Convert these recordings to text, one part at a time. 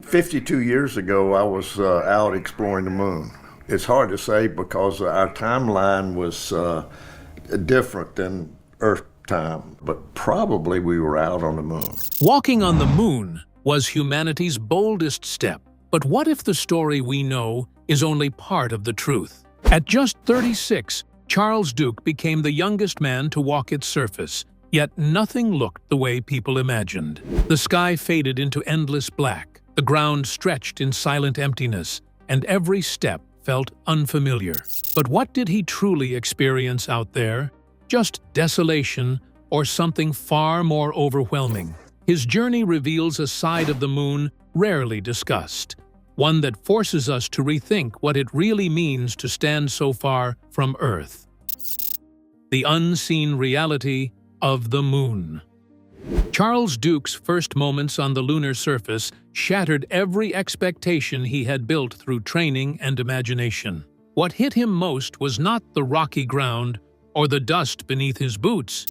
52 years ago, I was out exploring the moon. It's hard to say because our timeline was different than Earth time, but probably we were out on the moon. Walking on the moon was humanity's boldest step. But what if the story we know is only part of the truth? At just 36, Charles Duke became the youngest man to walk its surface, yet nothing looked the way people imagined. The sky faded into endless black, the ground stretched in silent emptiness, and every step felt unfamiliar. But what did he truly experience out there? Just desolation or something far more overwhelming? His journey reveals a side of the moon rarely discussed, one that forces us to rethink what it really means to stand so far from Earth. The unseen reality of the moon. Charles Duke's first moments on the lunar surface shattered every expectation he had built through training and imagination. What hit him most was not the rocky ground or the dust beneath his boots,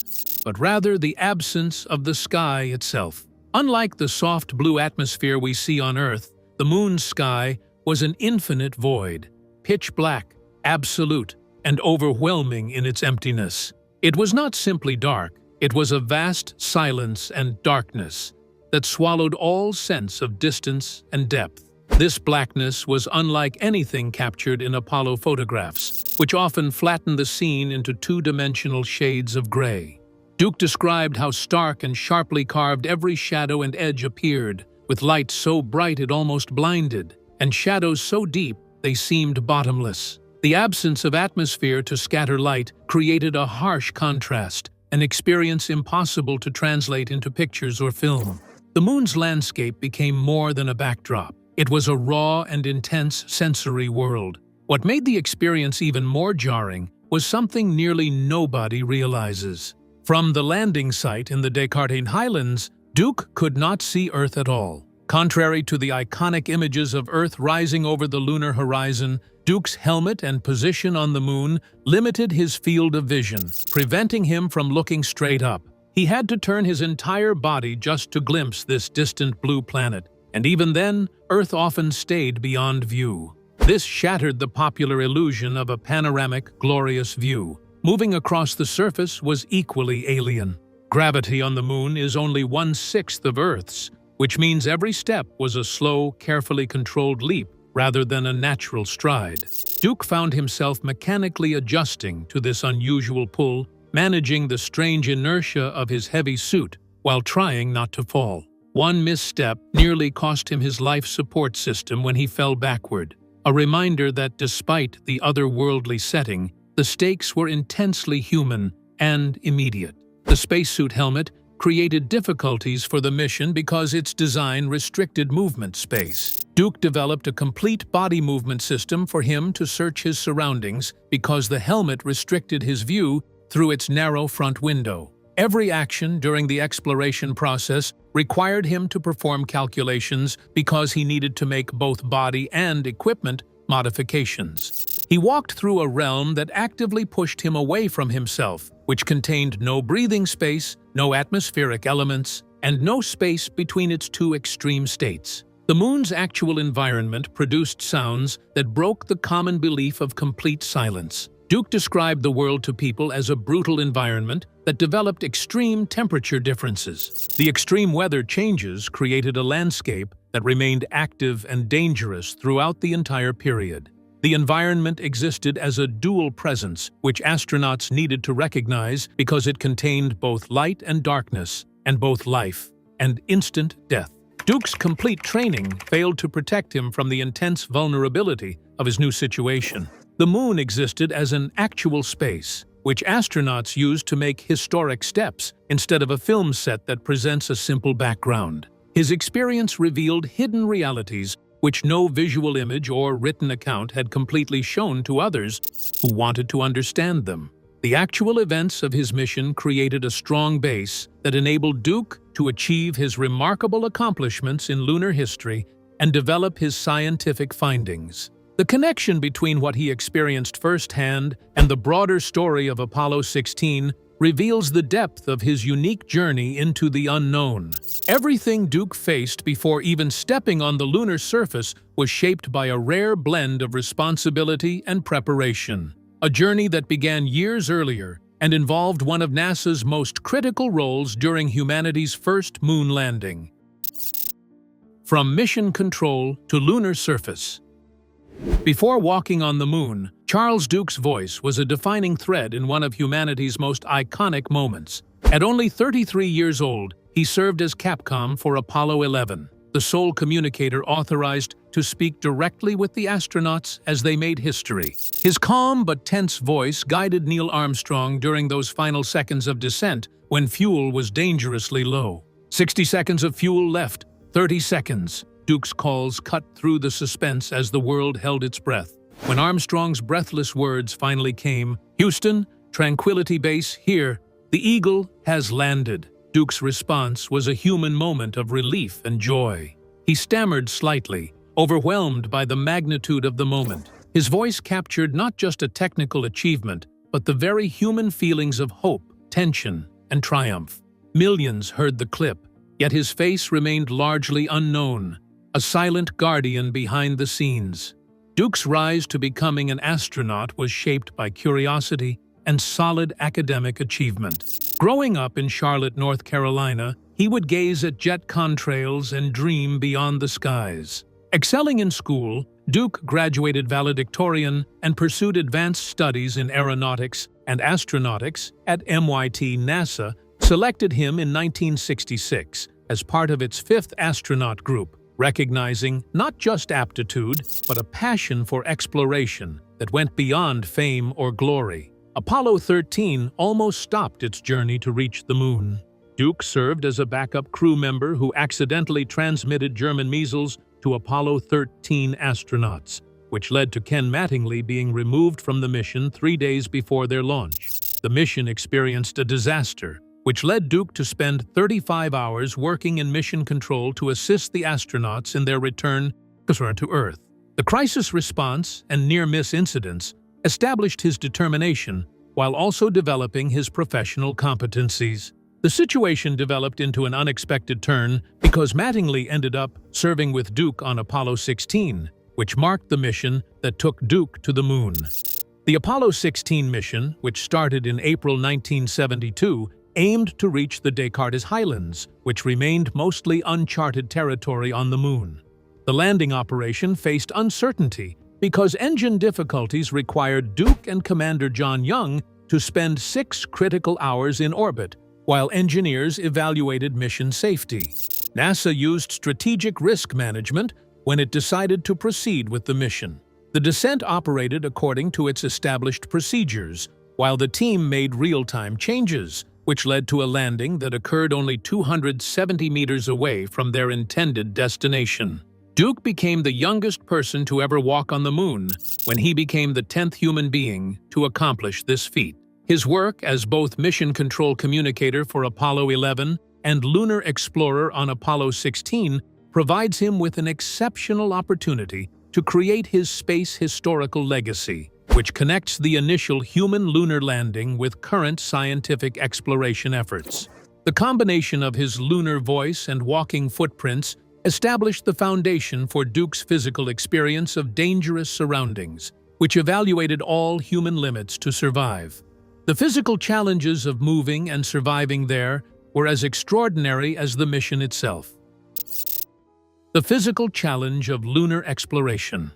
but rather the absence of the sky itself. Unlike the soft blue atmosphere we see on Earth, the moon's sky was an infinite void, pitch black, absolute, and overwhelming in its emptiness. It was not simply dark, it was a vast silence and darkness that swallowed all sense of distance and depth. This blackness was unlike anything captured in Apollo photographs, which often flattened the scene into two-dimensional shades of gray. Duke described how stark and sharply carved every shadow and edge appeared, with light so bright it almost blinded, and shadows so deep they seemed bottomless. The absence of atmosphere to scatter light created a harsh contrast, an experience impossible to translate into pictures or film. The moon's landscape became more than a backdrop. It was a raw and intense sensory world. What made the experience even more jarring was something nearly nobody realizes. From the landing site in the Descartes Highlands, Duke could not see Earth at all. Contrary to the iconic images of Earth rising over the lunar horizon, Duke's helmet and position on the moon limited his field of vision, preventing him from looking straight up. He had to turn his entire body just to glimpse this distant blue planet, and even then, Earth often stayed beyond view. This shattered the popular illusion of a panoramic, glorious view. Moving across the surface was equally alien. Gravity on the moon is only 1/6 of Earth's, which means every step was a slow, carefully controlled leap rather than a natural stride. Duke found himself mechanically adjusting to this unusual pull, managing the strange inertia of his heavy suit while trying not to fall. One misstep nearly cost him his life support system when he fell backward, a reminder that despite the otherworldly setting, the stakes were intensely human and immediate. The spacesuit helmet created difficulties for the mission because its design restricted movement space. Duke developed a complete body movement system for him to search his surroundings because the helmet restricted his view through its narrow front window. Every action during the exploration process required him to perform calculations because he needed to make both body and equipment modifications. He walked through a realm that actively pushed him away from himself, which contained no breathing space, no atmospheric elements, and no space between its two extreme states. The moon's actual environment produced sounds that broke the common belief of complete silence. Duke described the world to people as a brutal environment that developed extreme temperature differences. The extreme weather changes created a landscape that remained active and dangerous throughout the entire period. The environment existed as a dual presence, which astronauts needed to recognize because it contained both light and darkness, and both life and instant death. Duke's complete training failed to protect him from the intense vulnerability of his new situation. The moon existed as an actual space, which astronauts used to make historic steps instead of a film set that presents a simple background. His experience revealed hidden realities which no visual image or written account had completely shown to others who wanted to understand them. The actual events of his mission created a strong base that enabled Duke to achieve his remarkable accomplishments in lunar history and develop his scientific findings. The connection between what he experienced firsthand and the broader story of Apollo 16 reveals the depth of his unique journey into the unknown. Everything Duke faced before even stepping on the lunar surface was shaped by a rare blend of responsibility and preparation. A journey that began years earlier and involved one of NASA's most critical roles during humanity's first moon landing. From mission control to lunar surface. Before walking on the moon, Charles Duke's voice was a defining thread in one of humanity's most iconic moments. At only 33 years old, he served as Capcom for Apollo 11, the sole communicator authorized to speak directly with the astronauts as they made history. His calm but tense voice guided Neil Armstrong during those final seconds of descent when fuel was dangerously low. 60 seconds of fuel left, 30 seconds. Duke's calls cut through the suspense as the world held its breath. When Armstrong's breathless words finally came, "Houston, Tranquility Base here. The Eagle has landed." Duke's response was a human moment of relief and joy. He stammered slightly, overwhelmed by the magnitude of the moment. His voice captured not just a technical achievement, but the very human feelings of hope, tension, and triumph. Millions heard the clip, yet his face remained largely unknown, a silent guardian behind the scenes. Duke's rise to becoming an astronaut was shaped by curiosity and solid academic achievement. Growing up in Charlotte, North Carolina, he would gaze at jet contrails and dream beyond the skies. Excelling in school, Duke graduated valedictorian and pursued advanced studies in aeronautics and astronautics at MIT. NASA selected him in 1966 as part of its 5th astronaut group, recognizing not just aptitude, but a passion for exploration that went beyond fame or glory. Apollo 13 almost stopped its journey to reach the moon. Duke served as a backup crew member who accidentally transmitted German measles to Apollo 13 astronauts, which led to Ken Mattingly being removed from the mission 3 days before their launch. The mission experienced a disaster, which led Duke to spend 35 hours working in mission control to assist the astronauts in their return to Earth. The crisis response and near-miss incidents established his determination while also developing his professional competencies. The situation developed into an unexpected turn because Mattingly ended up serving with Duke on Apollo 16, which marked the mission that took Duke to the moon. The Apollo 16 mission, which started in April 1972, aimed to reach the Descartes Highlands, which remained mostly uncharted territory on the moon. The landing operation faced uncertainty because engine difficulties required Duke and Commander John Young to spend 6 critical hours in orbit, while engineers evaluated mission safety. NASA used strategic risk management when it decided to proceed with the mission. The descent operated according to its established procedures, while the team made real-time changes, which led to a landing that occurred only 270 meters away from their intended destination. Duke became the youngest person to ever walk on the moon when he became the 10th human being to accomplish this feat. His work as both mission control communicator for Apollo 11 and lunar explorer on Apollo 16 provides him with an exceptional opportunity to create his space historical legacy, which connects the initial human lunar landing with current scientific exploration efforts. The combination of his lunar voice and walking footprints established the foundation for Duke's physical experience of dangerous surroundings, which evaluated all human limits to survive. The physical challenges of moving and surviving there were as extraordinary as the mission itself. The physical challenge of lunar exploration.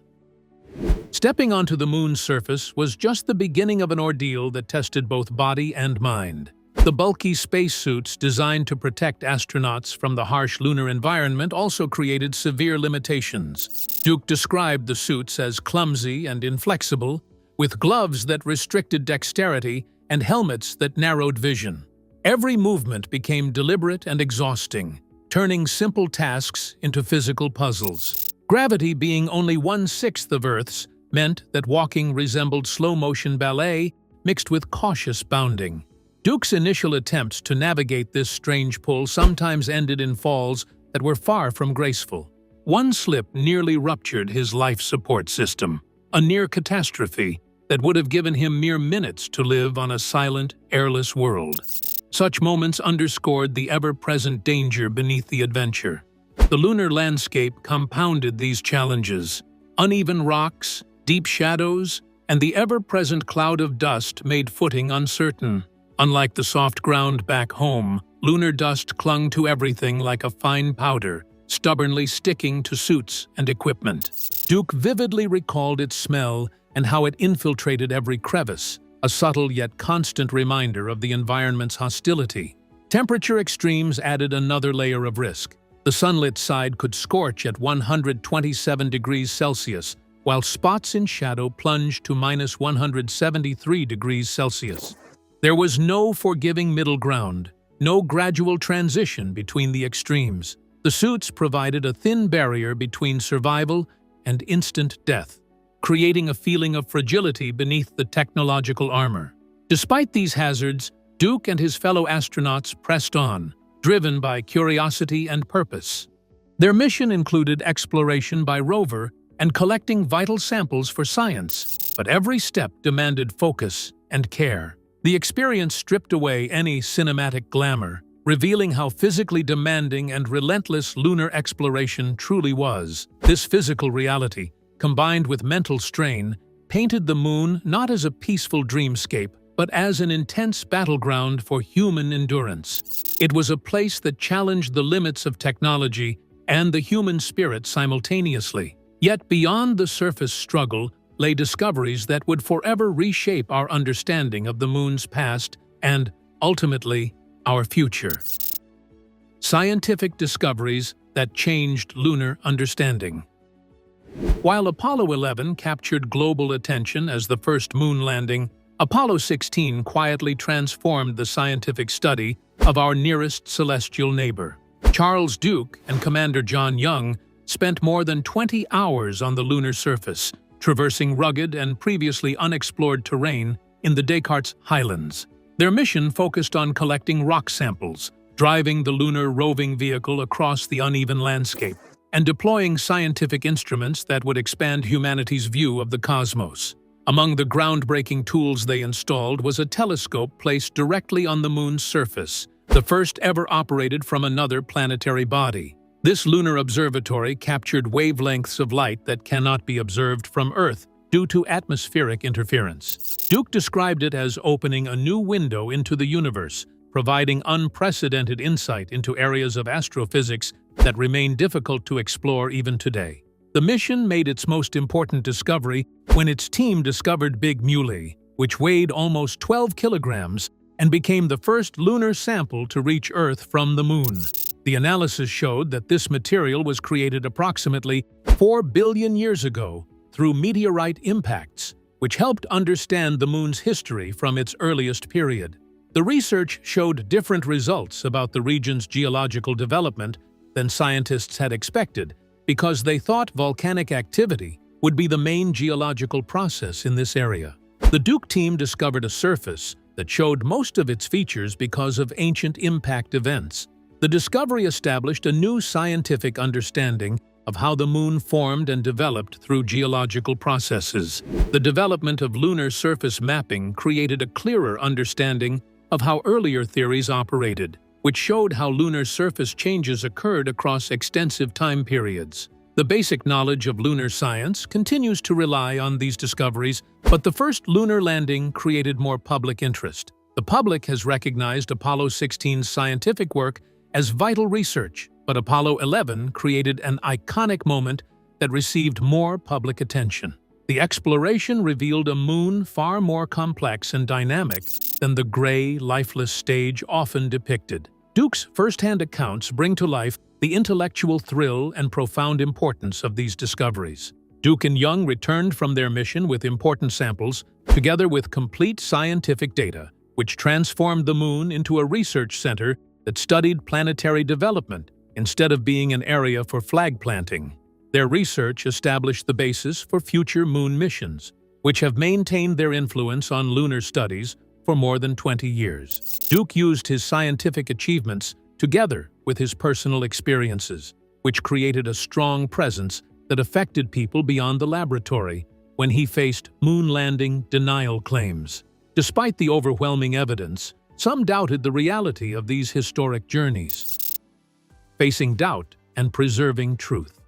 Stepping onto the moon's surface was just the beginning of an ordeal that tested both body and mind. The bulky spacesuits designed to protect astronauts from the harsh lunar environment also created severe limitations. Duke described the suits as clumsy and inflexible, with gloves that restricted dexterity and helmets that narrowed vision. Every movement became deliberate and exhausting, turning simple tasks into physical puzzles. Gravity being only 1/6 of Earth's meant that walking resembled slow-motion ballet mixed with cautious bounding. Duke's initial attempts to navigate this strange pull sometimes ended in falls that were far from graceful. One slip nearly ruptured his life support system, a near catastrophe that would have given him mere minutes to live on a silent, airless world. Such moments underscored the ever-present danger beneath the adventure. The lunar landscape compounded these challenges. Uneven rocks, deep shadows, and the ever-present cloud of dust made footing uncertain. Unlike the soft ground back home, lunar dust clung to everything like a fine powder, stubbornly sticking to suits and equipment. Duke vividly recalled its smell and how it infiltrated every crevice, a subtle yet constant reminder of the environment's hostility. Temperature extremes added another layer of risk. The sunlit side could scorch at 127 degrees Celsius, while spots in shadow plunged to minus 173 degrees Celsius. There was no forgiving middle ground, no gradual transition between the extremes. The suits provided a thin barrier between survival and instant death, creating a feeling of fragility beneath the technological armor. Despite these hazards, Duke and his fellow astronauts pressed on, driven by curiosity and purpose. Their mission included exploration by rover and collecting vital samples for science, but every step demanded focus and care. The experience stripped away any cinematic glamour, revealing how physically demanding and relentless lunar exploration truly was. This physical reality, combined with mental strain, painted the moon not as a peaceful dreamscape, but as an intense battleground for human endurance. It was a place that challenged the limits of technology and the human spirit simultaneously. Yet beyond the surface struggle lay discoveries that would forever reshape our understanding of the moon's past and, ultimately, our future. Scientific discoveries that changed lunar understanding. While Apollo 11 captured global attention as the first moon landing, Apollo 16 quietly transformed the scientific study of our nearest celestial neighbor. Charles Duke and Commander John Young spent more than 20 hours on the lunar surface, traversing rugged and previously unexplored terrain in the Descartes Highlands. Their mission focused on collecting rock samples, driving the lunar roving vehicle across the uneven landscape, and deploying scientific instruments that would expand humanity's view of the cosmos. Among the groundbreaking tools they installed was a telescope placed directly on the moon's surface, the first ever operated from another planetary body. This lunar observatory captured wavelengths of light that cannot be observed from Earth due to atmospheric interference. Duke described it as opening a new window into the universe, providing unprecedented insight into areas of astrophysics that remain difficult to explore even today. The mission made its most important discovery when its team discovered Big Muley, which weighed almost 12 kilograms and became the first lunar sample to reach Earth from the moon. The analysis showed that this material was created approximately 4 billion years ago through meteorite impacts, which helped understand the moon's history from its earliest period. The research showed different results about the region's geological development than scientists had expected, because they thought volcanic activity would be the main geological process in this area. The Duke team discovered a surface that showed most of its features because of ancient impact events. The discovery established a new scientific understanding of how the moon formed and developed through geological processes. The development of lunar surface mapping created a clearer understanding of how earlier theories operated, which showed how lunar surface changes occurred across extensive time periods. The basic knowledge of lunar science continues to rely on these discoveries, but the first lunar landing created more public interest. The public has recognized Apollo 16's scientific work as vital research, but Apollo 11 created an iconic moment that received more public attention. The exploration revealed a moon far more complex and dynamic than the gray, lifeless stage often depicted. Duke's first-hand accounts bring to life the intellectual thrill and profound importance of these discoveries. Duke and Young returned from their mission with important samples, together with complete scientific data, which transformed the moon into a research center that studied planetary development instead of being an area for flag planting. Their research established the basis for future moon missions, which have maintained their influence on lunar studies for more than 20 years. Duke used his scientific achievements together with his personal experiences, which created a strong presence that affected people beyond the laboratory, when he faced moon landing denial claims. Despite the overwhelming evidence, some doubted the reality of these historic journeys. Facing doubt and preserving truth.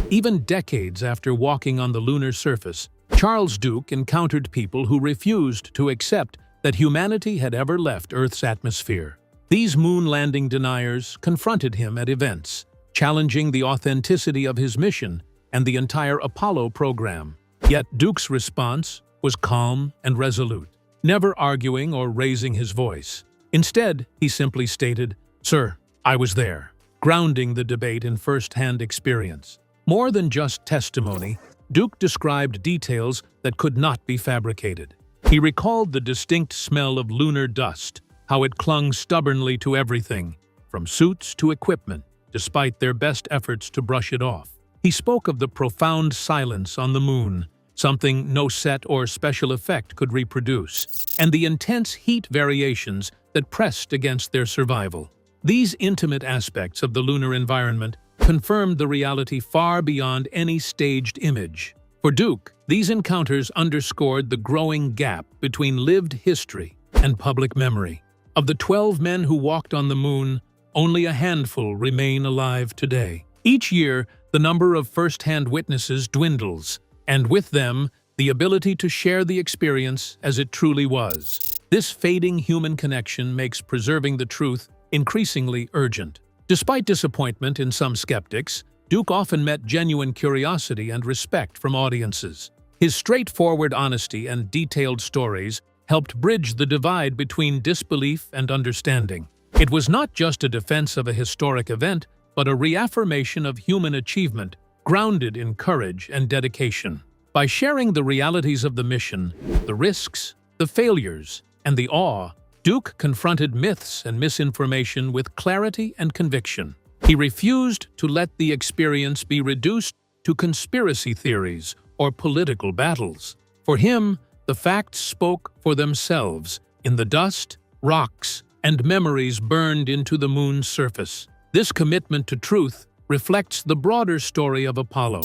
Even decades after walking on the lunar surface, Charles Duke encountered people who refused to accept that humanity had ever left Earth's atmosphere. These moon landing deniers confronted him at events, challenging the authenticity of his mission and the entire Apollo program. Yet Duke's response was calm and resolute, never arguing or raising his voice. Instead, he simply stated, "Sir, I was there," grounding the debate in first-hand experience. More than just testimony, Duke described details that could not be fabricated. He recalled the distinct smell of lunar dust, how it clung stubbornly to everything, from suits to equipment, despite their best efforts to brush it off. He spoke of the profound silence on the moon, something no set or special effect could reproduce, and the intense heat variations that pressed against their survival. These intimate aspects of the lunar environment confirmed the reality far beyond any staged image. For Duke, these encounters underscored the growing gap between lived history and public memory. Of the 12 men who walked on the moon, only a handful remain alive today. Each year, the number of first-hand witnesses dwindles, and with them, the ability to share the experience as it truly was. This fading human connection makes preserving the truth increasingly urgent. Despite disappointment in some skeptics, Duke often met genuine curiosity and respect from audiences. His straightforward honesty and detailed stories helped bridge the divide between disbelief and understanding. It was not just a defense of a historic event, but a reaffirmation of human achievement, grounded in courage and dedication. By sharing the realities of the mission, the risks, the failures, and the awe, Duke confronted myths and misinformation with clarity and conviction. He refused to let the experience be reduced to conspiracy theories or political battles. For him, the facts spoke for themselves in the dust, rocks, and memories burned into the moon's surface. This commitment to truth reflects the broader story of Apollo,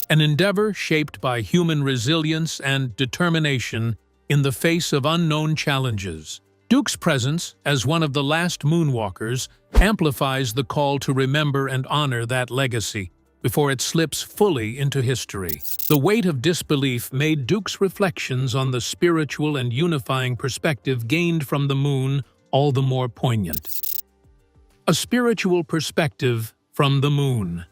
an endeavor shaped by human resilience and determination in the face of unknown challenges. Duke's presence, as one of the last moonwalkers, amplifies the call to remember and honor that legacy before it slips fully into history. The weight of disbelief made Duke's reflections on the spiritual and unifying perspective gained from the moon all the more poignant. A spiritual perspective from the moon.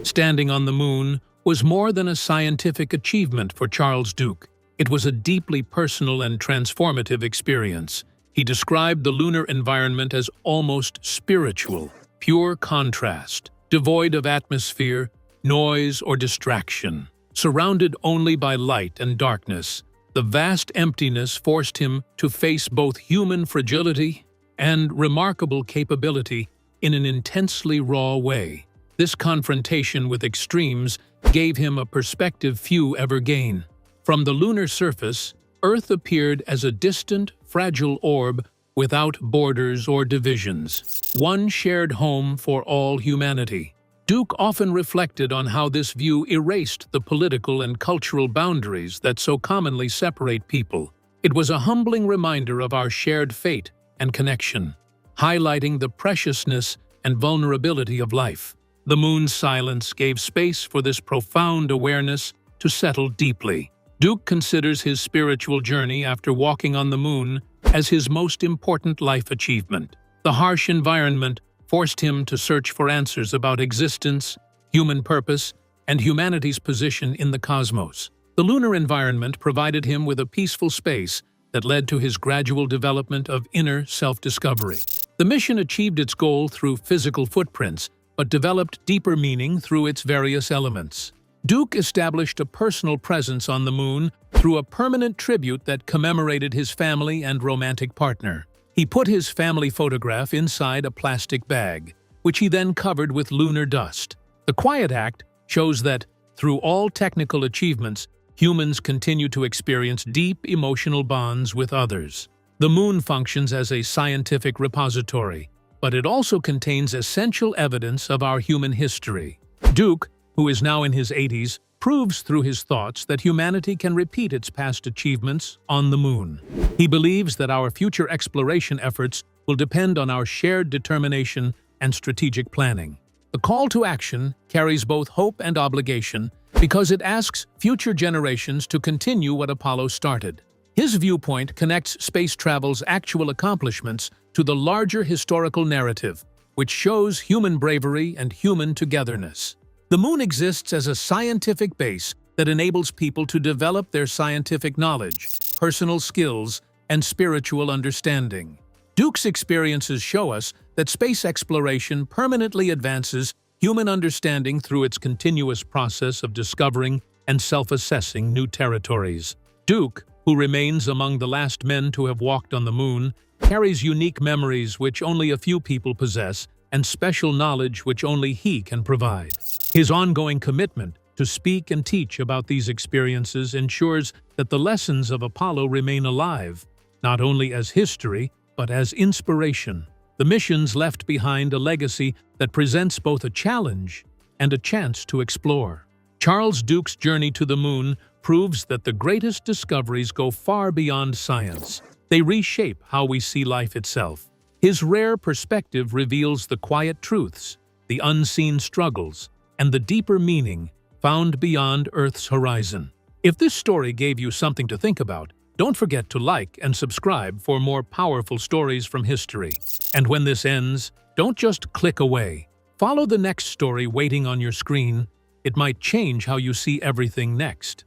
Standing on the moon was more than a scientific achievement for Charles Duke. It was a deeply personal and transformative experience. He described the lunar environment as almost spiritual, pure contrast, devoid of atmosphere, noise, or distraction. Surrounded only by light and darkness, the vast emptiness forced him to face both human fragility and remarkable capability in an intensely raw way. This confrontation with extremes gave him a perspective few ever gain. From the lunar surface, Earth appeared as a distant, fragile orb without borders or divisions, one shared home for all humanity. Duke often reflected on how this view erased the political and cultural boundaries that so commonly separate people. It was a humbling reminder of our shared fate and connection, highlighting the preciousness and vulnerability of life. The moon's silence gave space for this profound awareness to settle deeply. Duke considers his spiritual journey after walking on the moon as his most important life achievement. The harsh environment forced him to search for answers about existence, human purpose, and humanity's position in the cosmos. The lunar environment provided him with a peaceful space that led to his gradual development of inner self-discovery. The mission achieved its goal through physical footprints, but developed deeper meaning through its various elements. Duke established a personal presence on the moon through a permanent tribute that commemorated his family and romantic partner. He put his family photograph inside a plastic bag, which he then covered with lunar dust. The quiet act shows that, through all technical achievements, humans continue to experience deep emotional bonds with others. The moon functions as a scientific repository, but it also contains essential evidence of our human history. Duke, who is now in his 80s, proves through his thoughts that humanity can repeat its past achievements on the moon. He believes that our future exploration efforts will depend on our shared determination and strategic planning. The call to action carries both hope and obligation because it asks future generations to continue what Apollo started. His viewpoint connects space travel's actual accomplishments to the larger historical narrative, which shows human bravery and human togetherness. The moon exists as a scientific base that enables people to develop their scientific knowledge, personal skills, and spiritual understanding. Duke's experiences show us that space exploration permanently advances human understanding through its continuous process of discovering and self-assessing new territories. Duke, who remains among the last men to have walked on the moon, carries unique memories which only a few people possess and special knowledge which only he can provide. His ongoing commitment to speak and teach about these experiences ensures that the lessons of Apollo remain alive, not only as history, but as inspiration. The missions left behind a legacy that presents both a challenge and a chance to explore. Charles Duke's journey to the moon proves that the greatest discoveries go far beyond science. They reshape how we see life itself. His rare perspective reveals the quiet truths, the unseen struggles, and the deeper meaning found beyond Earth's horizon. If this story gave you something to think about, don't forget to like and subscribe for more powerful stories from history. And when this ends, don't just click away. Follow the next story waiting on your screen. It might change how you see everything next.